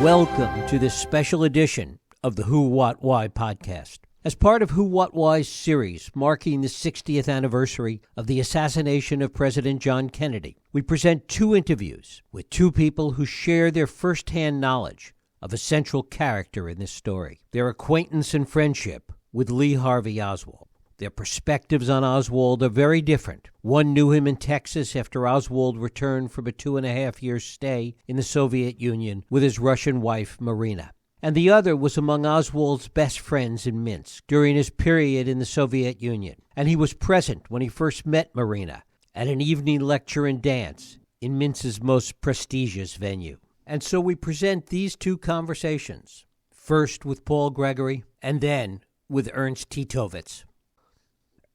Welcome to this special edition of the Who, What, Why podcast. As part of Who, What, Why's series marking the 60th anniversary of the assassination of President John Kennedy, we present two interviews with two people who share their firsthand knowledge of a central character in this story, their acquaintance and friendship with Lee Harvey Oswald. Their perspectives on Oswald are very different. One knew him in Texas after Oswald returned from a 2.5-year stay in the Soviet Union with his Russian wife, Marina. And the other was among Oswald's best friends in Minsk during his period in the Soviet Union. And he was present when he first met Marina at an evening lecture and dance in Minsk's most prestigious venue. And so we present these two conversations, first with Paul Gregory and then with Ernst Titovets.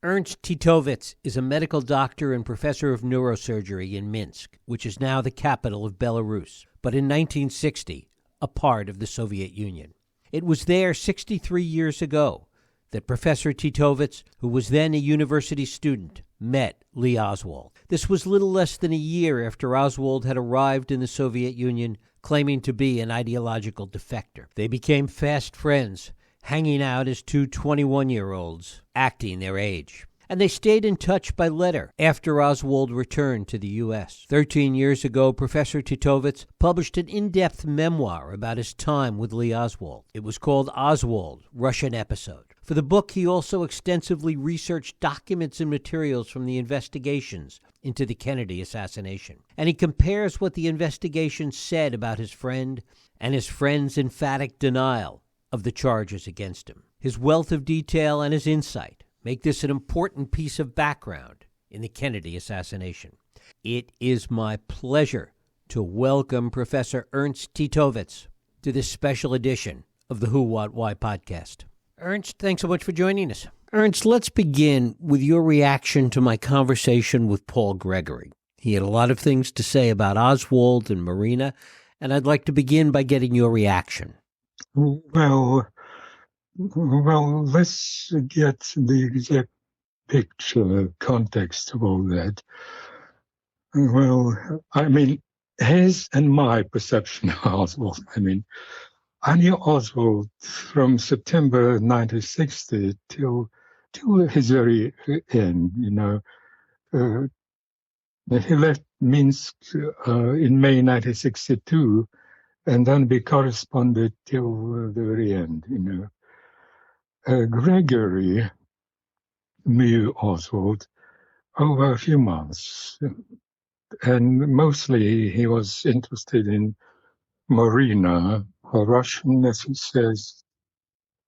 Ernst Titovets is a medical doctor and professor of neurosurgery in Minsk, which is now the capital of Belarus, but in 1960, a part of the Soviet Union. It was there 63 years ago that Professor Titovets, who was then a university student, met Lee Oswald. This was little less than a year after Oswald had arrived in the Soviet Union, claiming to be an ideological defector. They became fast friends, hanging out as two 21-year-olds, acting their age. And they stayed in touch by letter after Oswald returned to the U.S. 13 years ago, Professor Titovets published an in-depth memoir about his time with Lee Oswald. It was called Oswald, Russian Episode. For the book, he also extensively researched documents and materials from the investigations into the Kennedy assassination. And he compares what the investigation said about his friend and his friend's emphatic denial of the charges against him. His wealth of detail and his insight make this an important piece of background in the Kennedy assassination. It is my pleasure to welcome Professor Ernst Titovets to this special edition of the Who, What, Why podcast. Ernst, thanks so much for joining us. Ernst, let's begin with your reaction to my conversation with Paul Gregory. He had a lot of things to say about Oswald and Marina, and I'd like to begin by getting your reaction. Well, let's get the exact picture, context of all that. Well, I mean, his and my perception of Oswald. I knew Oswald from September 1960 till his very end, he left Minsk in May 1962, and then we corresponded till the very end, Gregory knew Oswald over a few months, and mostly he was interested in Marina, a Russian, as he says,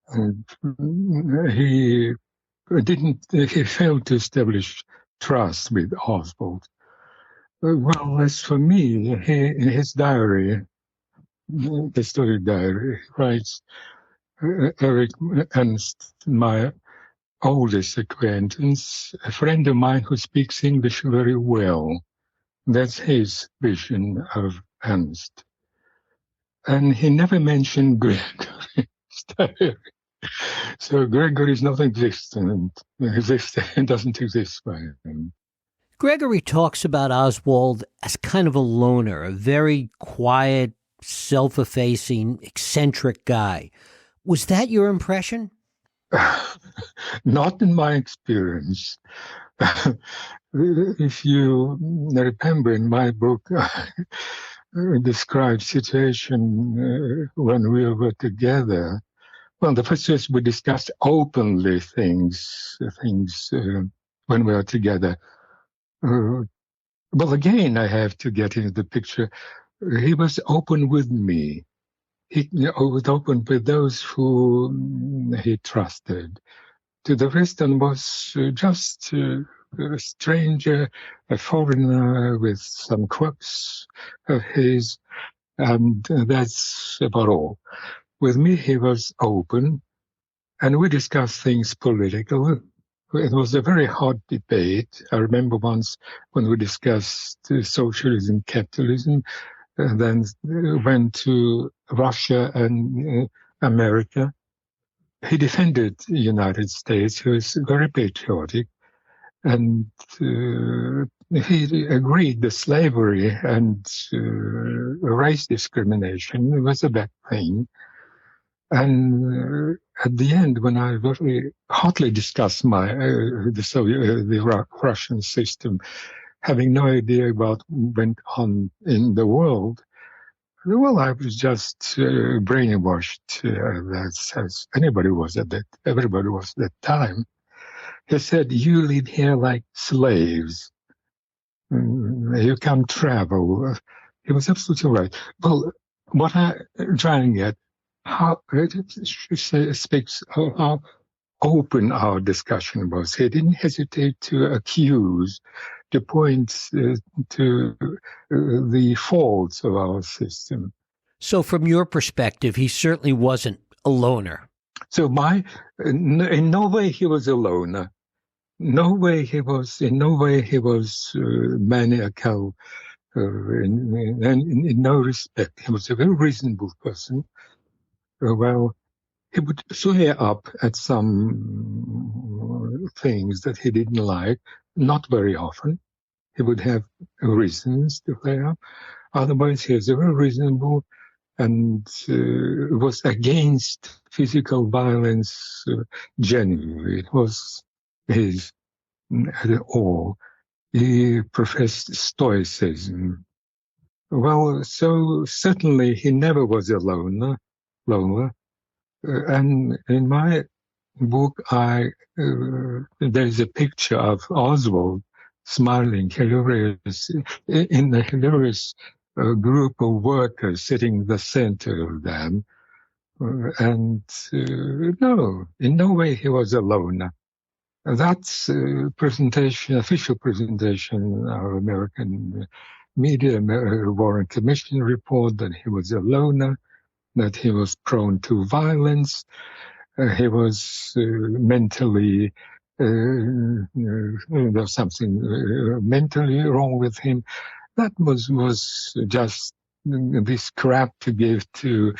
and he failed to establish trust with Oswald. Well, as for me, in his diary, the story diary, writes, Eric Ernst, my oldest acquaintance, a friend of mine who speaks English very well. That's his vision of Ernst. And he never mentioned Gregory's diary. So Gregory is not existent. It doesn't exist by him. Gregory talks about Oswald as kind of a loner, a very quiet, self-effacing, eccentric guy. Was that your impression? Not in my experience. If you remember, in my book, I describe situation when we were together. Well, the first is we discussed openly things when we were together. Well, again, I have to get into the picture. He was open with me. He was open with those who he trusted. To the rest, and was just a stranger, a foreigner with some quirks of his, and that's about all. With me, he was open, and we discussed things political. It was a very hot debate. I remember once when we discussed socialism, capitalism, and then went to Russia and America. He defended the United States. He was very patriotic. And he agreed that slavery and race discrimination was a bad thing. And at the end, when I very hotly discussed the Russian system, having no idea about what went on in the world, well, I was just brainwashed, as everybody was at that time. He said, "You live here like slaves. You can't travel." He was absolutely right. Well, what I'm trying at, how it speaks how open our discussion was. He didn't hesitate to accuse, to point to the faults of our system. So from your perspective, he certainly wasn't a loner. So in no way he was a loner. In no way he was maniacal. In no respect, he was a very reasonable person. Well, he would flare up at some things that he didn't like, not very often. He would have reasons to flare up. Otherwise, he was very reasonable and was against physical violence genuinely. It was his at all. He professed stoicism. Well, so certainly he never was a loner. And in my book, there's a picture of Oswald smiling, hilarious, in a hilarious group of workers sitting in the center of them. No, in no way he was a loner. That's official presentation of American media, Warren Commission report that he was a loner, that he was prone to violence, he was mentally, there's something mentally wrong with him. That was just this crap to give to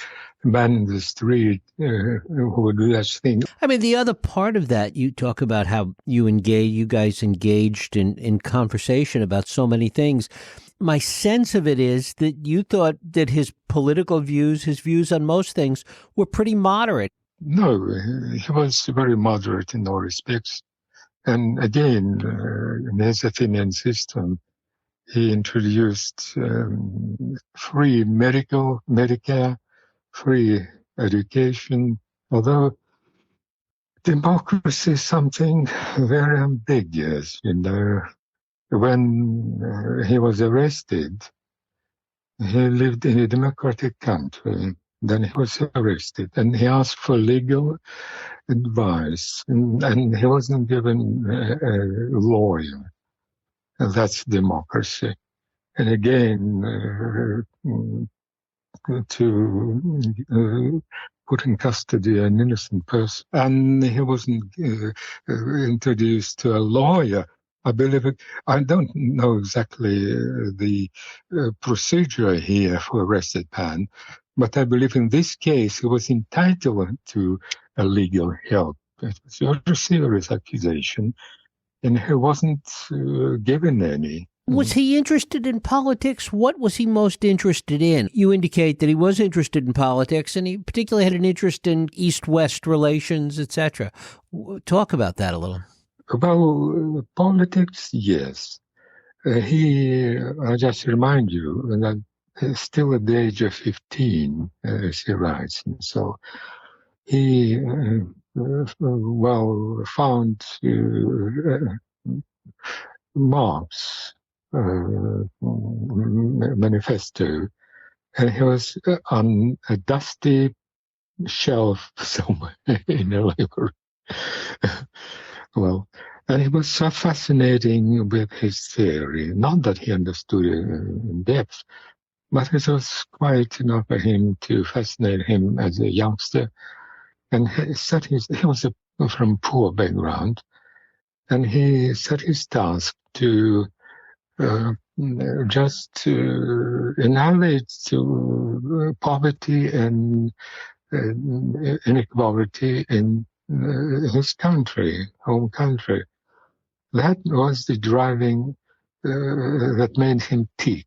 a man in the street who would do such things. I mean, the other part of that, you talk about how you guys engaged in conversation about so many things. My sense of it is that you thought that his political views, his views on most things, were pretty moderate. No, he was very moderate in all respects. And again, in his Athenian system, he introduced free Medicare, free education, although democracy is something very ambiguous, When he was arrested, he lived in a democratic country. Then he was arrested, and he asked for legal advice, and he wasn't given a lawyer. And that's democracy. And again, to put in custody an innocent person, and he wasn't introduced to a lawyer. I believe it. I don't know exactly the procedure here for arrested man, but I believe in this case he was entitled to a legal help. It was a very serious accusation, and he wasn't given any. Was he interested in politics? What was he most interested in? You indicate that he was interested in politics, and he particularly had an interest in East-West relations, etc. Talk about that a little. About politics, yes. I just remind you that still at the age of 15, as he writes. And so he, found Marx manifesto, and he was on a dusty shelf somewhere in a library. And he was so fascinating with his theory. Not that he understood it in depth, but it was quite enough for him to fascinate him as a youngster. And he was from poor background, and he set his task to just annihilate poverty and inequality in his home country. That was the driving that made him tick.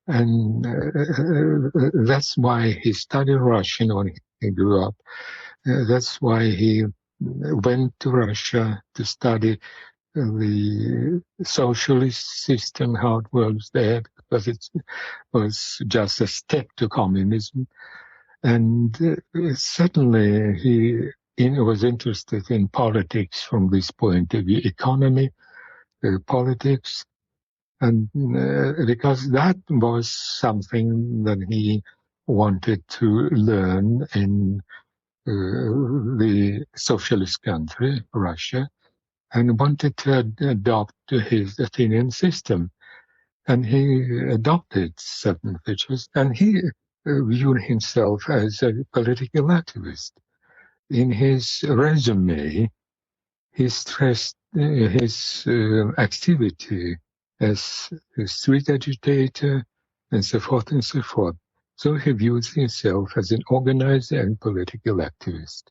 And that's why he studied Russian when he grew up. That's why he went to Russia to study the socialist system, how it works there, because it was just a step to communism. And certainly he was interested in politics from this point of view, economy, politics, and because that was something that he wanted to learn in the socialist country, Russia, and wanted to adopt his Athenian system. And he adopted certain features, and he viewed himself as a political activist. In his resume, he stressed his activity as a street agitator and so forth and so forth. So he views himself as an organizer and political activist.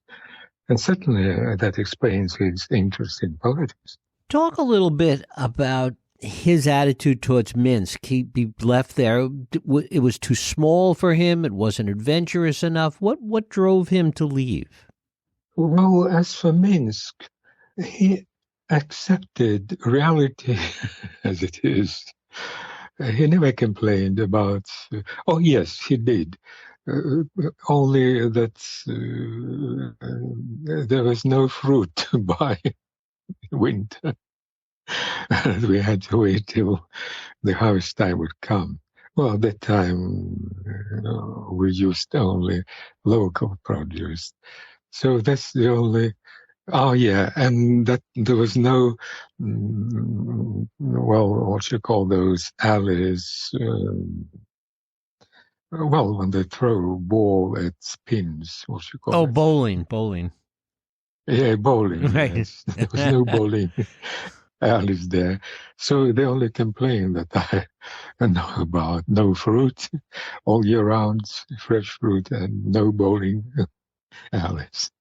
And certainly that explains his interest in politics. Talk a little bit about his attitude towards Minsk. He left there. It was too small for him. It wasn't adventurous enough. What drove him to leave? Well, as for Minsk, he accepted reality as it is. He never complained about, oh yes, he did. Only that there was no fruit to buy in winter. We had to wait till the harvest time would come. Well, at that time, we used only local produce. So that's the only. Oh yeah, and that there was no, what you call those alleys. When they throw a ball at pins, what you call it? Oh, bowling. Yeah, bowling. Right. Yes. There was no bowling alleys there. So they only complain that I know about no fruit all year round, fresh fruit, and no bowling alleys.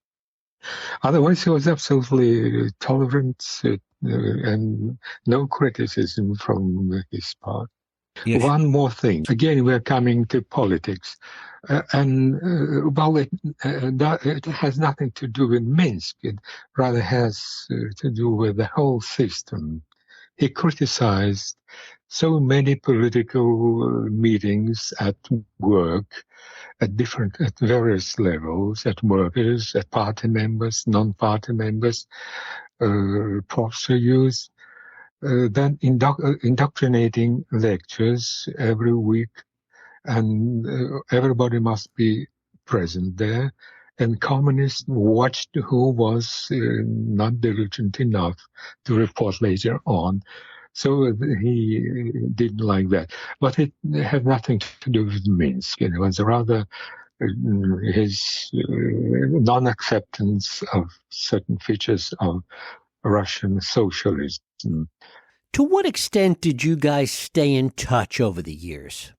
Otherwise, he was absolutely tolerant and no criticism from his part. Yes. One more thing. Again, we're coming to politics. It has nothing to do with Minsk. It rather has to do with the whole system. He criticized so many political meetings at work, at various levels, at workers, at party members, non-party members, prof-youth, then indoctrinating lectures every week, and everybody must be present there. And communists watched who was not diligent enough to report later on. So he didn't like that. But it had nothing to do with Minsk. It was rather his non-acceptance of certain features of Russian socialism. To what extent did you guys stay in touch over the years?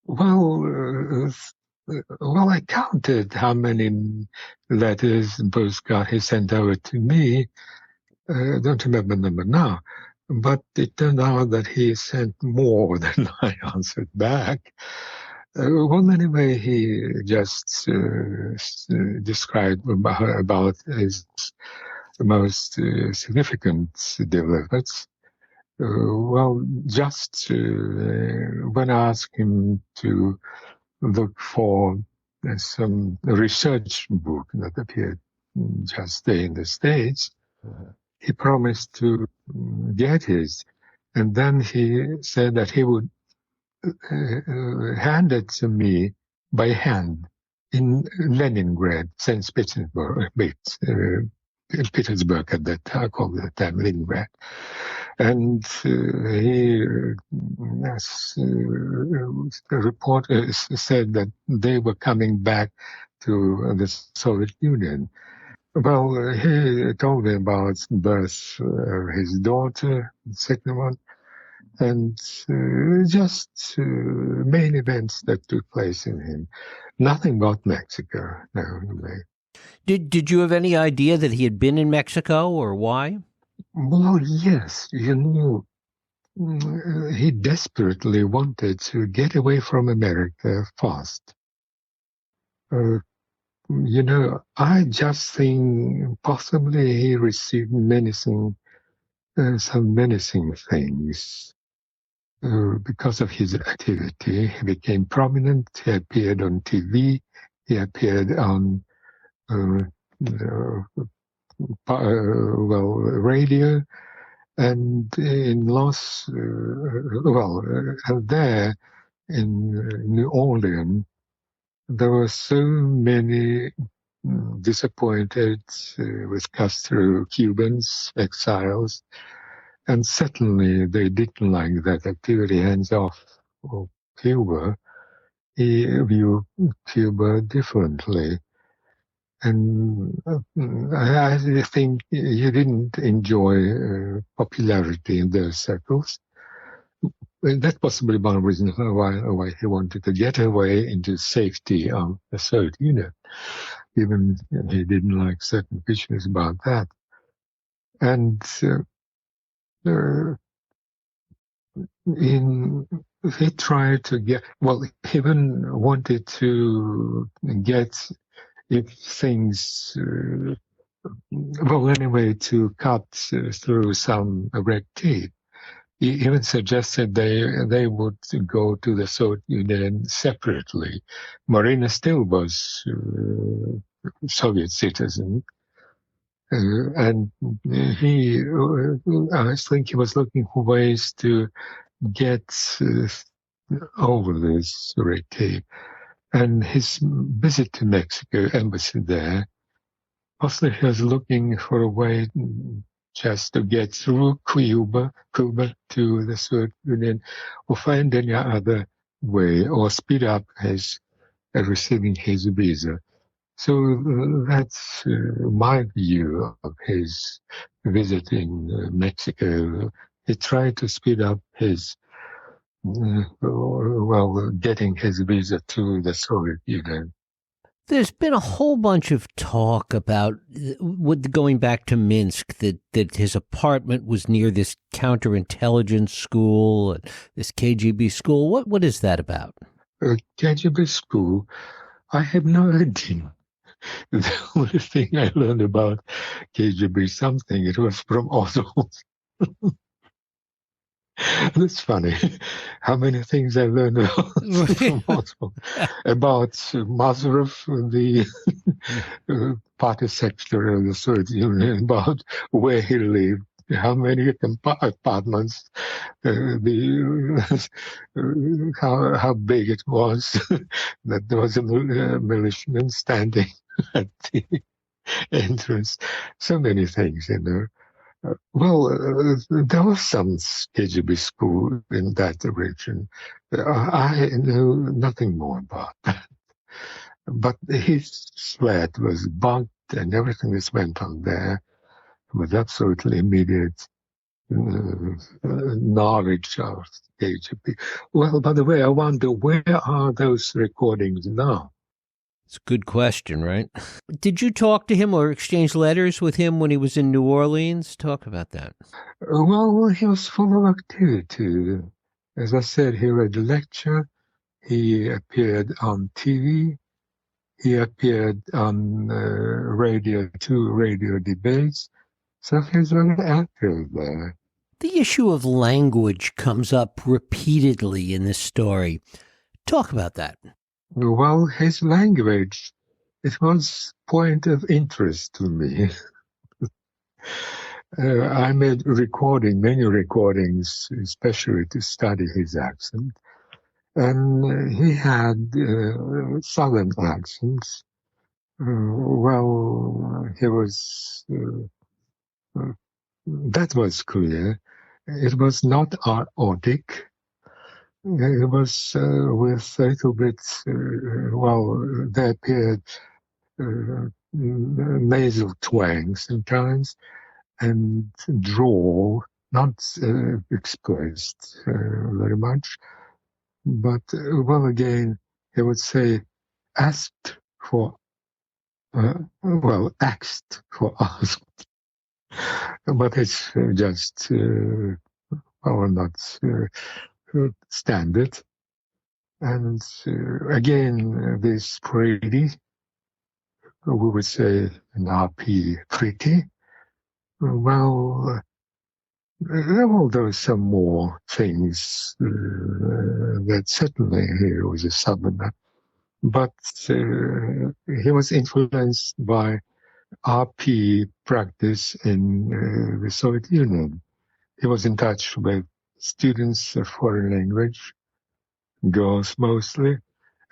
Well, I counted how many letters and postcards he sent over to me. I don't remember the number now, but it turned out that he sent more than I answered back. Anyway, he just described about his most significant developments. Just when I asked him to look for some research book that appeared just there in the States, he promised to get it. And then he said that he would hand it to me by hand in Leningrad, St. Petersburg at that time, called at that time Leningrad. And he said that they were coming back to the Soviet Union. Well, he told me about the birth of his daughter, the second one, and just main events that took place in him. Nothing about Mexico, no way. Did you have any idea that he had been in Mexico, or why? Well, yes, he desperately wanted to get away from America fast. I just think possibly he received some menacing things. Because of his activity, he became prominent. He appeared on TV. He appeared on radio, and there in New Orleans, there were so many disappointed with Castro Cubans, exiles, and certainly they didn't like that activity hands off of Cuba. He viewed Cuba differently. And I think he didn't enjoy popularity in those circles. And that's possibly one reason why he wanted to get away into safety of the Soviet Union. Even he didn't like certain features about that. And he tried to get, he even wanted to get, if things, anyway, to cut through some red tape. He even suggested they would go to the Soviet Union separately. Marina still was Soviet citizen, and I think he was looking for ways to get over this red tape. And his visit to Mexico, embassy there, possibly he was looking for a way just to get through Cuba to the Soviet Union, or find any other way, or speed up his receiving his visa. So that's my view of his visit in Mexico. He tried to speed up his, getting his visa to the Soviet Union. There's been a whole bunch of talk about, going back to Minsk, that his apartment was near this counterintelligence school, this KGB school. What is that about? KGB school, I have no idea. The only thing I learned about KGB something, it was from Oswalds. That's funny. How many things I learned from Oswald. About Mazarov, the party secretary of the Soviet Union, about where he lived, how many apartments, how big it was, that there was a militiaman standing at the entrance. So many things, there was some KGB school in that region. I know nothing more about that. But his flat was bunked, and everything that went on there was absolutely immediate knowledge of KGB. Well, by the way, I wonder, where are those recordings now? It's a good question, right? Did you talk to him or exchange letters with him when he was in New Orleans? Talk about that. Well, he was full of activity. As I said, he read a lecture. He appeared on TV. He appeared on radio debates. So he was very active there. The issue of language comes up repeatedly in this story. Talk about that. Well, his language, it was point of interest to me. I made many recordings, especially to study his accent. And he had southern accents. He was, that was clear. It was not aortic. It was with a little bit, there appeared nasal twang sometimes, and drawl, not expressed very much. But, again, he would say, asked for us. But it's just are not standard. And again, this pretty, we would say an RP pretty. Well, there were some more things that certainly he was a southerner, but he was influenced by RP practice in the Soviet Union. He was in touch with students of foreign language, girls mostly,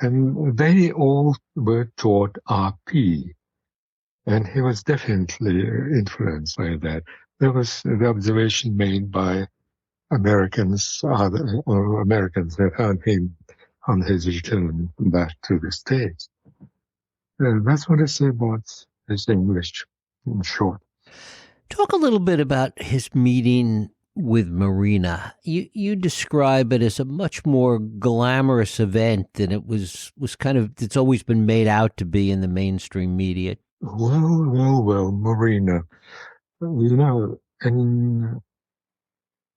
and they all were taught RP. And he was definitely influenced by that. There was the observation made by Americans that found him on his return back to the States. That's what I say about his English, in short. Talk a little bit about his meeting with Marina. You describe it as a much more glamorous event than it was it's always been made out to be in the mainstream media. Well, Marina. You know, in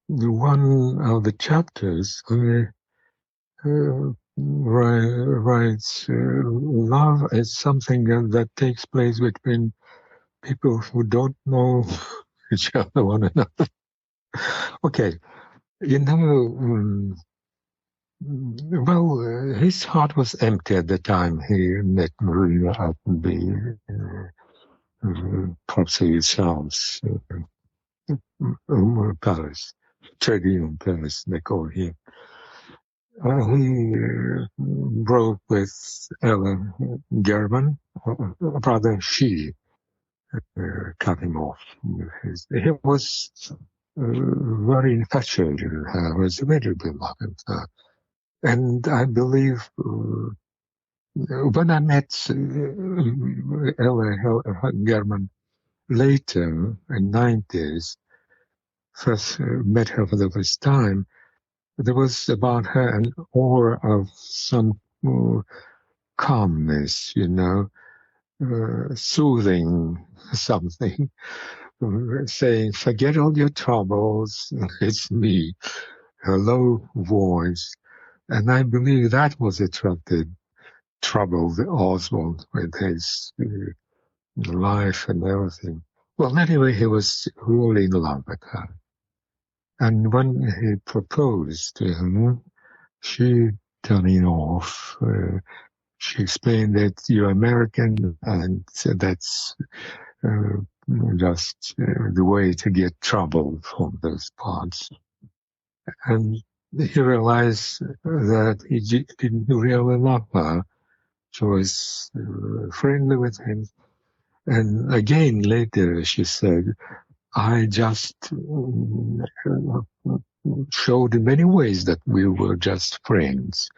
one of the chapters, writes love is something that takes place between people who don't know each other, one another. Okay, you know, his heart was empty at the time he met Marina at the Popsy Charles Palace, Trading Palace, they call him. He broke with Ella German, rather she cut him off. He was very infatuated with her, was very beloved with her. And I believe when I met Ella German later, in 90s, first met her for the first time, there was about her an aura of some calmness, you know, soothing something, saying, forget all your troubles, it's me, her low voice. And I believe that was attracted, troubled Oswald with his life and everything. Well, anyway, he was really in love with her. And when he proposed to her, she turned him off. She explained that you're American, and that's just the way to get trouble from those parts. And he realized that he didn't really love her. She was friendly with him. And again, later, she said, I just showed in many ways that we were just friends,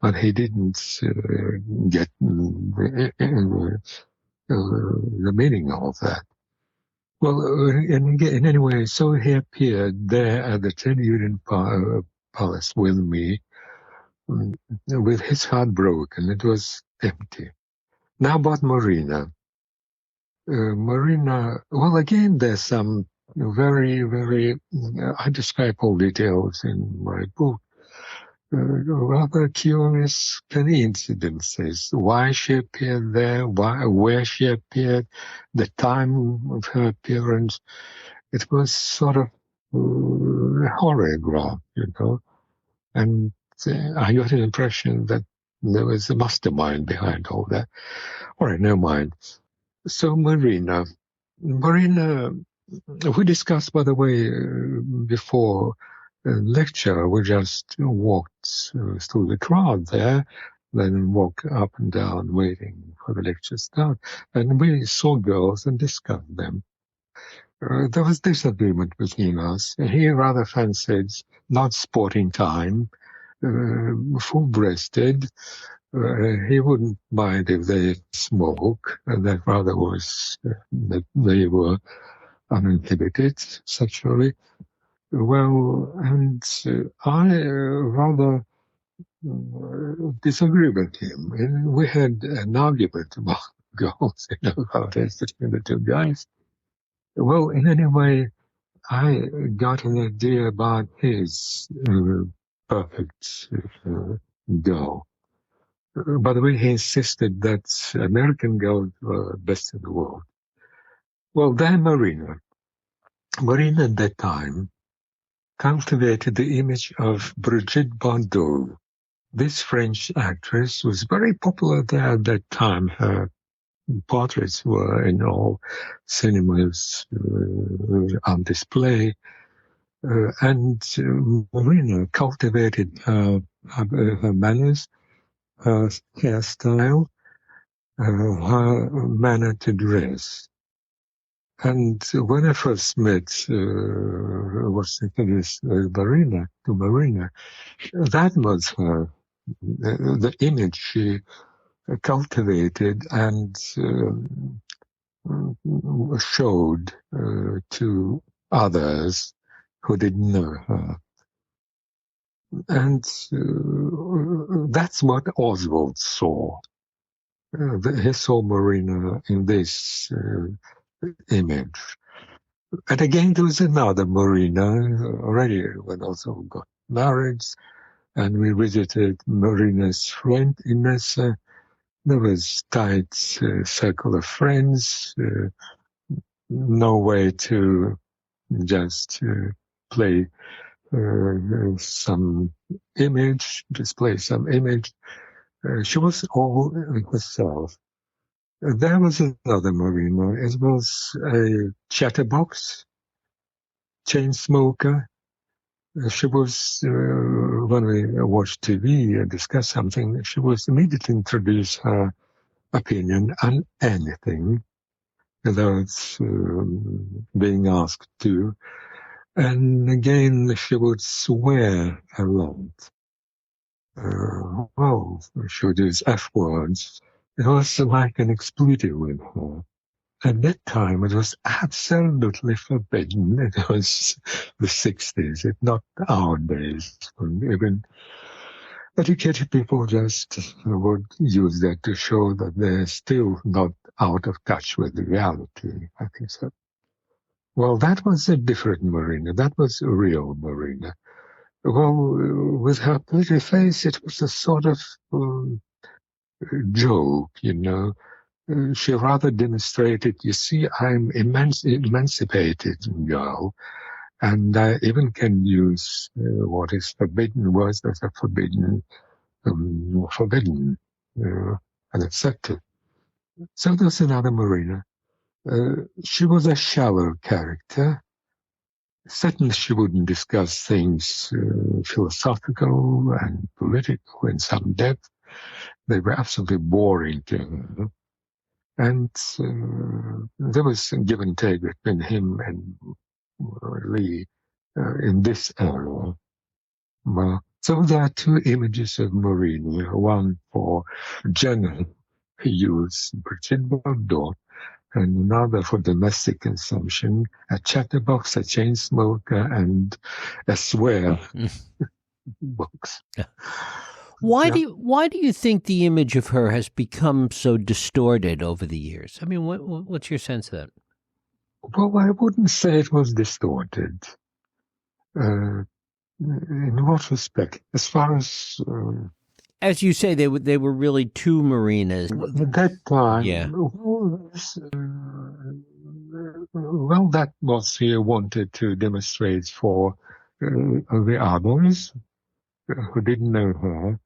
but he didn't get the meaning of that. Well, in any way, so he appeared there at the Trade Union Palace with me, with his heart broken. It was empty. Now about Marina. Marina, well, again, there's some very, very, I describe all details in my book, rather curious coincidences. Why she appeared there, where she appeared, the time of her appearance. It was sort of choreographed, you know, and I got an impression that there was a mastermind behind all that. All right, never mind. So Marina, we discussed, by the way, before lecture, we just walked through the crowd there, then walked up and down waiting for the lecture to start. And we saw girls and discussed them. There was disagreement between us. He rather fancied not sporting time, full-breasted. He wouldn't mind if they smoke, and that rather was that they were uninhibited sexually. Well, and I rather disagree with him. And we had an argument about girls, you know, about it between the two guys. Well, in any way, I got an idea about his perfect girl. By the way, he insisted that American girls were best in the world. Well, then Marina. Marina at that time cultivated the image of Brigitte Bardot. This French actress was very popular there at that time. Her portraits were in all cinemas on display. And Marina cultivated her manners, her hairstyle, her manner to dress. And when I first was introduced to Marina, that was her, the image she cultivated and showed to others who didn't know her. And that's what Oswald saw. He saw Marina in this image. And again, there was another Marina, already when also got married, and we visited Marina's friend, Inessa. There was tight circle of friends, no way to just play some image, display some image. She was all herself. There was another Marina. It was a chatterbox, chain smoker. She was, when we watched TV and discussed something, she was immediately introduce her opinion on anything without being asked to. And again, she would swear a lot. She would use F words. It was like an expletive with her. At that time, it was absolutely forbidden. It was the 60s, it's not our days. Even educated people just would use that to show that they're still not out of touch with the reality. I think so. Well, that was a different Marina. That was a real Marina. Well, with her pretty face, it was a sort of joke, you know. She rather demonstrated, you see, I'm emancipated girl, and I even can use what is forbidden words that are forbidden, and accepted. So there's another Marina. She was a shallow character. Certainly she wouldn't discuss things philosophical and political in some depth. They were absolutely boring to her. And there was a give and take between him and Lee in this era. So there are two images of Marina, one for general use, Brigitte Bardot, and another for domestic consumption, a chatterbox, a chain smoker, and a swear box. Why do you think the image of her has become so distorted over the years? I mean, what's your sense of that? Well, I wouldn't say it was distorted. In what respect? As far as you say, they were really two Marinas. At that time, yeah. Well, that was he wanted to demonstrate for the others who didn't know her.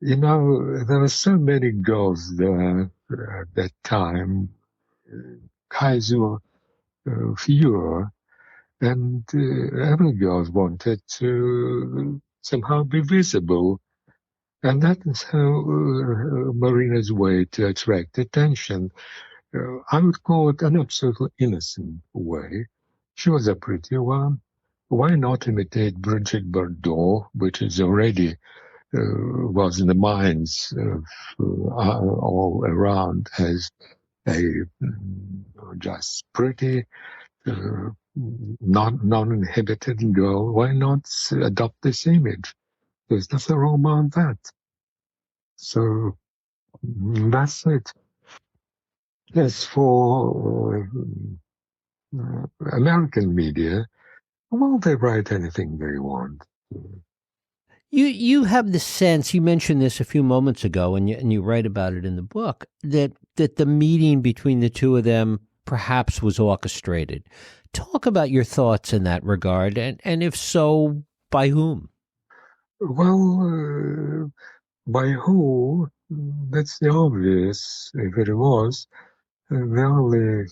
You know, there were so many girls there at that time, Kaiser, fewer, and every girl wanted to somehow be visible. And that is how Marina's way to attract attention. I would call it an absolutely innocent way. She was a pretty one. Why not imitate Brigitte Bardot, which is already was in the minds of all around as a just pretty, non-inhibited girl? Why not adopt this image? There's nothing wrong about that. So that's it. As for American media, Well, they write anything they want. You have the sense, you mentioned this a few moments ago, and you write about it in the book, that the meeting between the two of them perhaps was orchestrated. Talk about your thoughts in that regard, and if so, by whom? Well, by who? That's the obvious. If it was, the only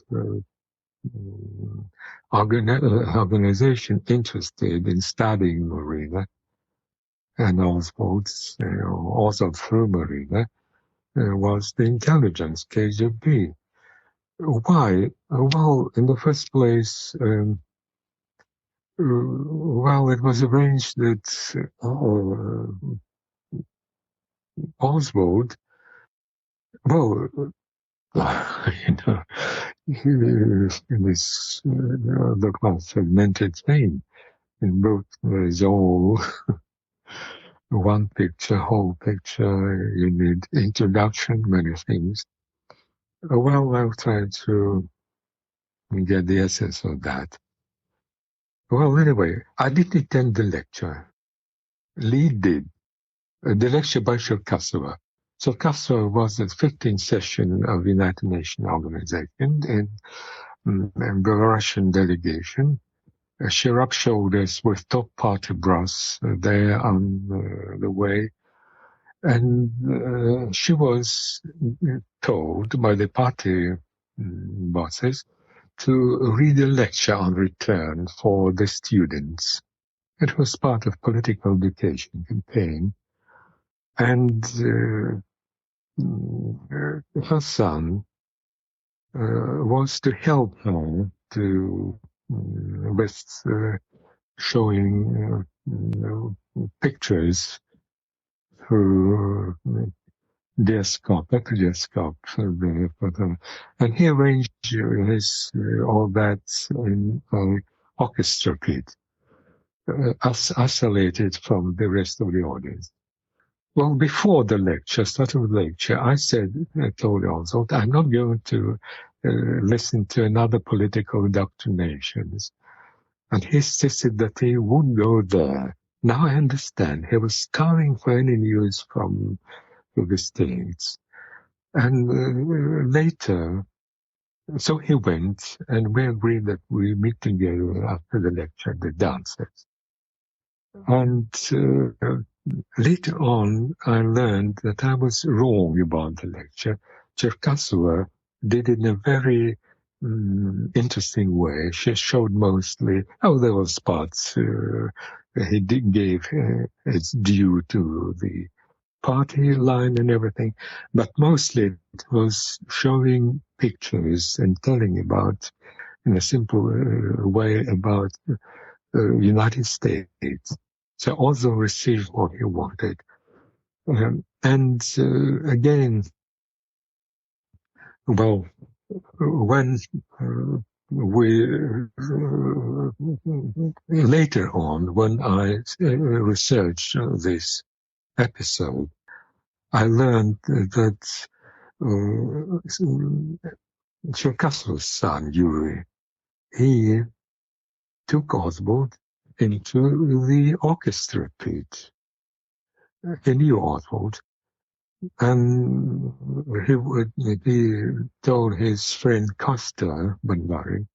organization interested in studying Marina and Oswalds, also through Marina, was the intelligence, KGB. Why? Well, in the first place, well, it was arranged that Oswald, well, in this the class segmented thing, in both there's all one picture, whole picture. You need introduction, many things. Well, I'll try to get the essence of that. Well, anyway, I didn't attend the lecture. Lee did. The lecture by Cherkasova. Cherkasova was the 15th session of the United Nations Organization and the Russian delegation. She rubbed shoulders with top party brass there on the way. And she was told by the party bosses to read a lecture on return for the students. It was part of political education campaign. And her son was to help her to with showing pictures through desktop, and he arranged his all that in an orchestra pit, isolated from the rest of the audience. Well, before the lecture, start of the lecture, I told Oswald, I'm not going to listen to another political indoctrinations. And he insisted that he would go there. Now I understand. He was scouring for any news from the States. And later, so he went, and we agreed that we meet together after the lecture, the dancers. And later on, I learned that I was wrong about the lecture. Cherkasova did it in a very interesting way. She showed mostly, there were spots. He gave its due to the party line and everything, but mostly it was showing pictures and telling about, in a simple way, about the United States. So also received what he wanted. Again, well, when we later on, when I researched this episode, I learned that Cherkasova's son, Yuri, he took Oswald into the orchestra pit. He knew Oswald, and he told his friend Costa Bandari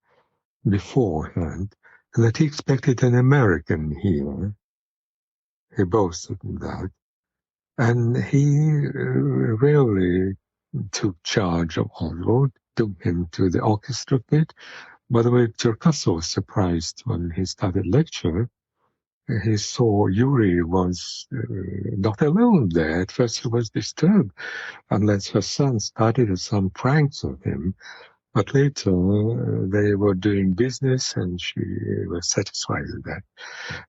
beforehand that he expected an American here. He boasted that. And he really took charge of Oswald, took him to the orchestra pit. By the way, Cherkasov was surprised when he started lecture. He saw Yuri was not alone there. At first he was disturbed, unless her son started some pranks on him. But later they were doing business and she was satisfied with that.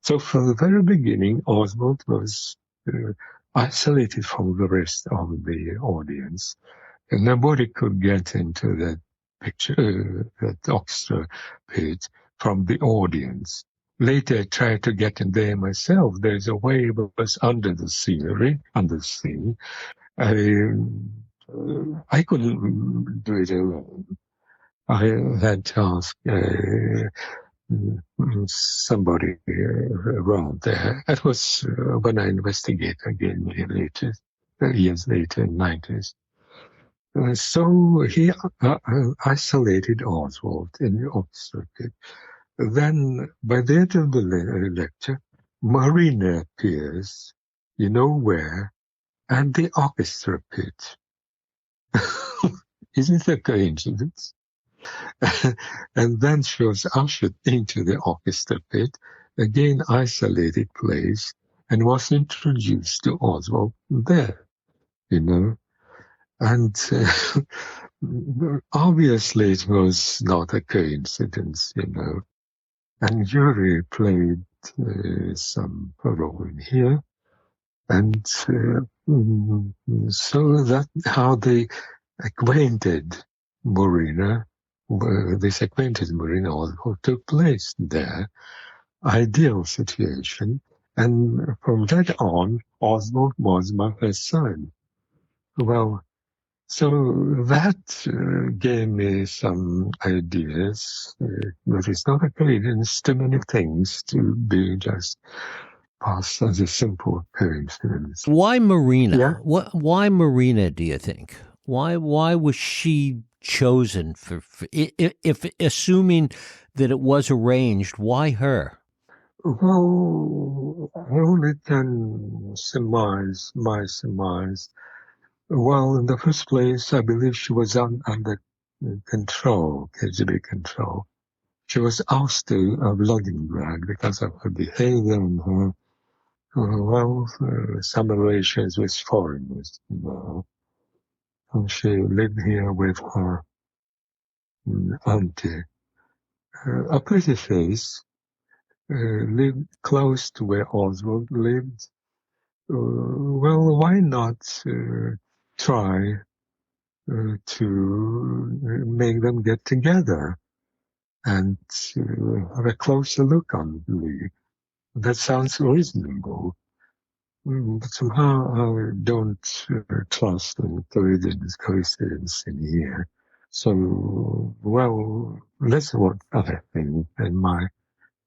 So from the very beginning, Oswald was isolated from the rest of the audience. And nobody could get into that picture, that orchestra pit from the audience. Later, I tried to get in there myself. There's a way it was under the scenery, under the scene. I couldn't do it alone. I had to ask somebody around there. That was when I investigated again later, years later, in 90s. So he isolated Oswald in the orchestra pit. Then, by the end of the lecture, Marina appears, you know where, at the orchestra pit. Isn't it a coincidence? And then she was ushered into the orchestra pit, again isolated place, and was introduced to Oswald there, you know. And obviously it was not a coincidence, you know. And jury played some role in here. And so that how they acquainted Marina, this acquainted Marina also took place there. Ideal situation. And from that on, Oswald was my first son. Well, so that gave me some ideas. But it's not a coincidence, too many things to be just passed as a simple coincidence. Why Marina? Yeah. Why Marina, do you think? Why was she chosen for if assuming that it was arranged, why her? Well, I only can surmise, my surmise. Well, in the first place, I believe she was under control, KGB control. She was ousted of Leningrad because of her behavior and her, some relations with foreigners, you know. And she lived here with her auntie. A pretty face, lived close to where Oswald lived. Well, why not try to make them get together and have a closer look on Lee? That sounds reasonable. But somehow I don't trust in coincidence in here. So, well, that's what I think, and my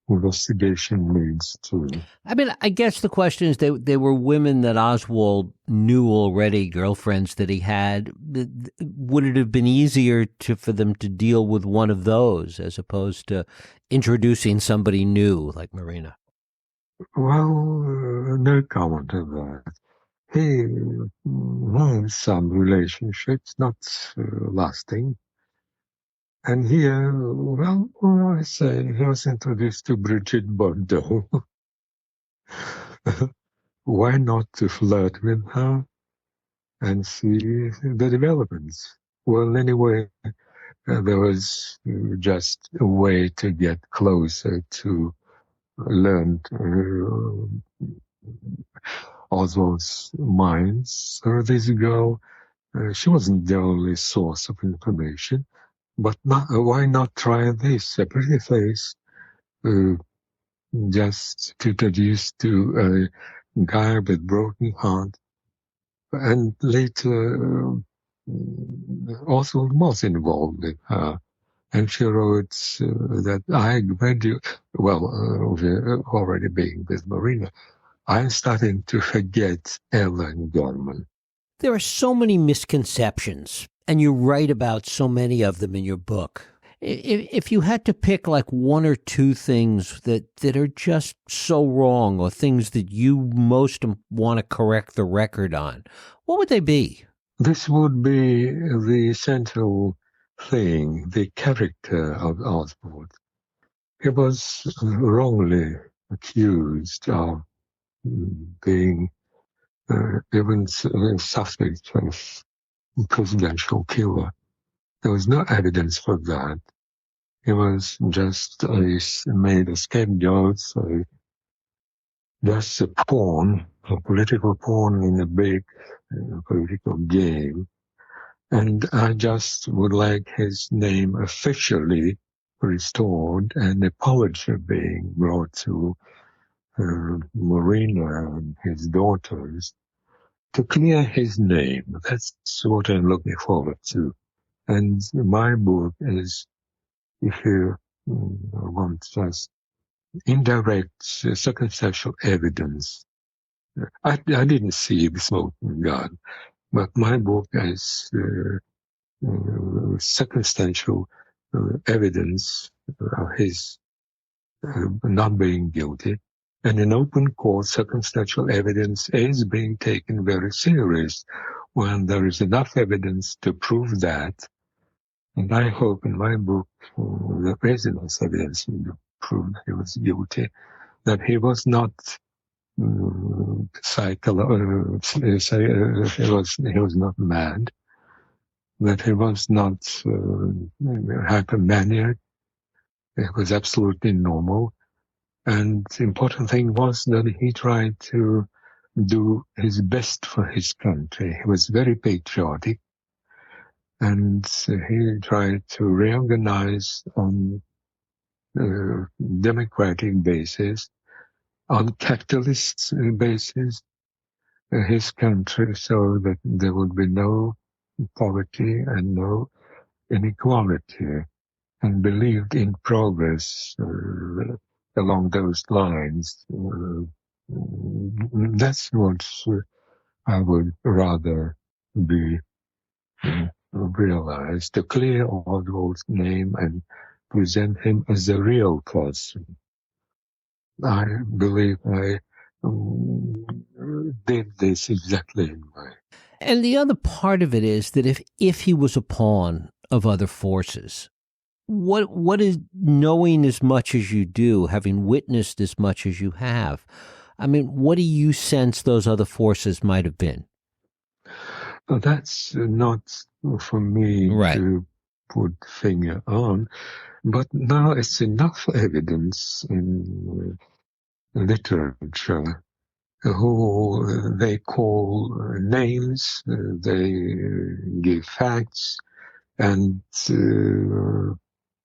investigation leads to. I mean, I guess the question is they were women that Oswald knew already, girlfriends that he had. Would it have been easier for them to deal with one of those as opposed to introducing somebody new like Marina? Well, no comment on that. He had some relationships, not lasting. And here, well, I say he was introduced to Brigitte Bardot. Why not to flirt with her and see the developments? Well, anyway, there was just a way to get closer to learn Oswald's mind. So this girl, she wasn't the only source of information, but why not try this? A pretty face, just to introduce to a guy with broken heart. And later, Oswald was involved with her. And she wrote that already being with Marina, I'm starting to forget Ellen Gorman. There are so many misconceptions, and you write about so many of them in your book. If you had to pick like one or two things that are just so wrong, or things that you most want to correct the record on, what would they be? This would be the central thing, the character of Oswald. He was wrongly accused of being even suspect of presidential killer. There was no evidence for that. He was just made a scapegoat, so just a pawn, a political pawn in a big political game. And I just would like his name officially restored and apology being brought to Marina and his daughters to clear his name. That's what I'm looking forward to. And my book is, if you want just indirect circumstantial evidence. I didn't see the smoking gun, but my book has circumstantial evidence of his not being guilty. And in open court, circumstantial evidence is being taken very serious when there is enough evidence to prove that. And I hope in my book there is enough evidence to prove he was guilty, that he was not he was not mad, that he was not hypomaniac. It was absolutely normal. And the important thing was that he tried to do his best for his country. He was very patriotic, and he tried to reorganize on democratic basis, on capitalist basis, his country, so that there would be no poverty and no inequality, and believed in progress along those lines. That's what I would rather be realized, to clear Oswald's name and present him as a real person. I believe I did this exactly in my. And the other part of it is that if he was a pawn of other forces, what is, knowing as much as you do, having witnessed as much as you have, I mean, what do you sense those other forces might have been? Well, that's not for me to put finger on, but now it's enough evidence in literature who they call names, they give facts, and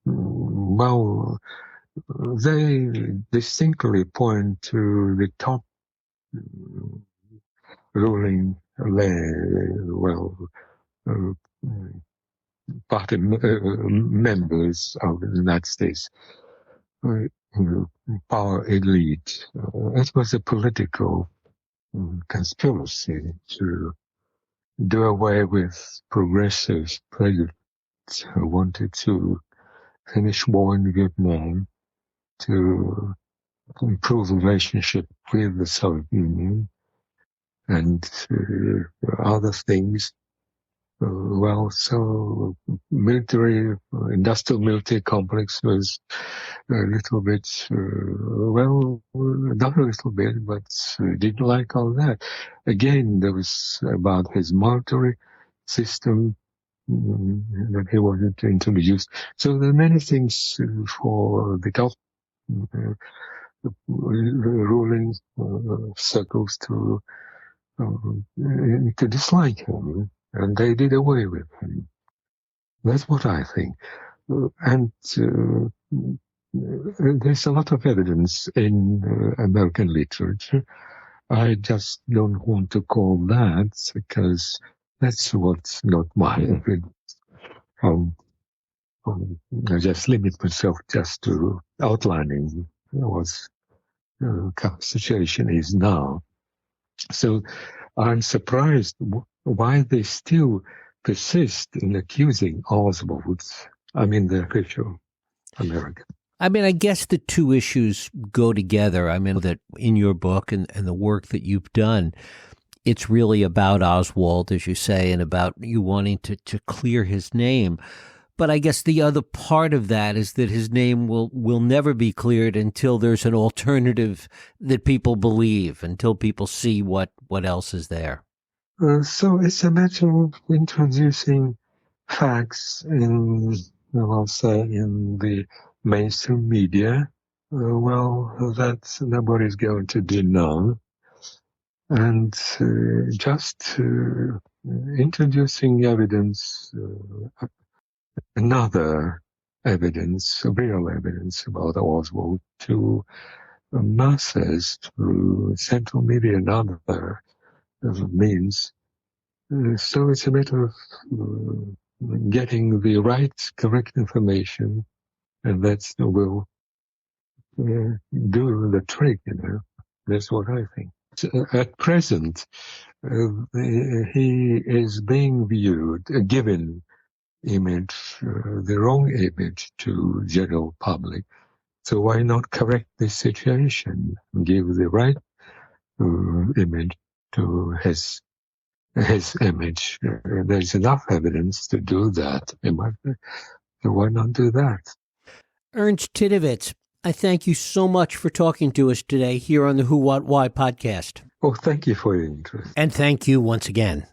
well, they distinctly point to the top ruling party members of the United States power elite. It was a political conspiracy to do away with progressive presidents who wanted to finish war in Vietnam, to improve the relationship with the Soviet Union, and other things. So industrial military complex was a little bit, not a little bit, but didn't like all that. Again, there was about his military system that he wanted to introduce. So there are many things for the top ruling circles to dislike him, and they did away with him. That's what I think. And there's a lot of evidence in American literature. I just don't want to call that, because that's what's not my evidence. I just limit myself just to outlining what the situation is now. So I'm surprised why they still persist in accusing Oswalds. I mean, the official American. I mean, I guess the two issues go together. I mean, that in your book and the work that you've done, it's really about Oswald, as you say, and about you wanting to clear his name. But I guess the other part of that is that his name will never be cleared until there's an alternative that people believe, until people see what else is there. So it's a matter of introducing facts in the mainstream media, that nobody's going to deny, and just introducing evidence, another evidence, real evidence about Oswald to masses through central media and other means. So it's a matter of getting the right, correct information And that's will do the trick, That's what I think. At present, he is being viewed, given image, the wrong image to general public. So why not correct this situation, give the right image to his image? There's enough evidence to do that. So why not do that? Ernst Titovets, I thank you so much for talking to us today here on the Who, What, Why podcast. Oh, thank you for your interest. And thank you once again.